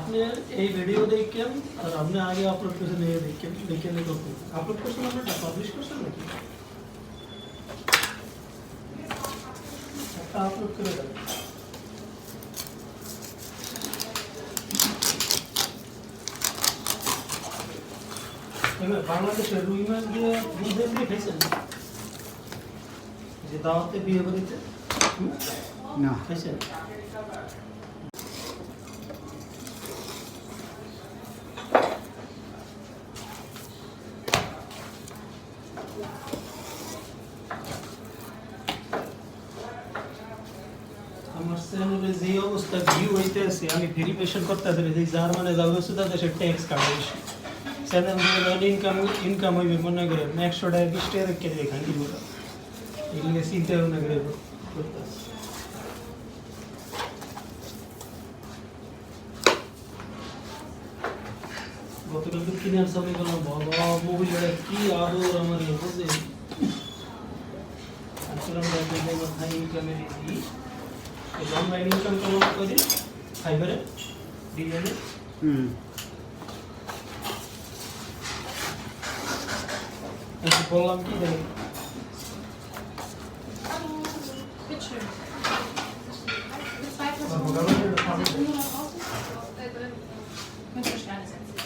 আপনি এই ভিডিও দেখেন আর আপনি আগে আপলোড করেছেন এই দেখেন দেখে আপলোড করছেন আপনারটা পাবলিশ করছেন নাকি একটা আপলোড করে দেন এবার বাংলাদেশের রুই মাছ দিয়ে বুঝে দিয়ে খাইছেন যে দাওয়াতে বিয়ে বাড়িতে না খাইছেন আমার চ্যানেলে যে অবস্থা ভিউ হইতে আছে আমি ভেরিফিকেশন করতে পারি যে জার্মানে যাবে শুধু দেশের ট্যাক্স কাটা বেশি চ্যানেল ইনকাম হইবে মনে করেন 100 টাকা 20 টাকা রেখে দেবে খান দিব এগুলো চিন্তা ভাবনা করে করতেছে গতকাল তো কিনে আসা আমি বললাম বাবা মোবাইলটা কি আদর আমার বুঝে আসলে আমরা দেখবো হাই ইনকামের দিই এই অনলাইন ইনকাম কেমন করি ফাইবারে ডিজাইনে বললাম কি দেখেন Könnt ihr euch gerne setzen.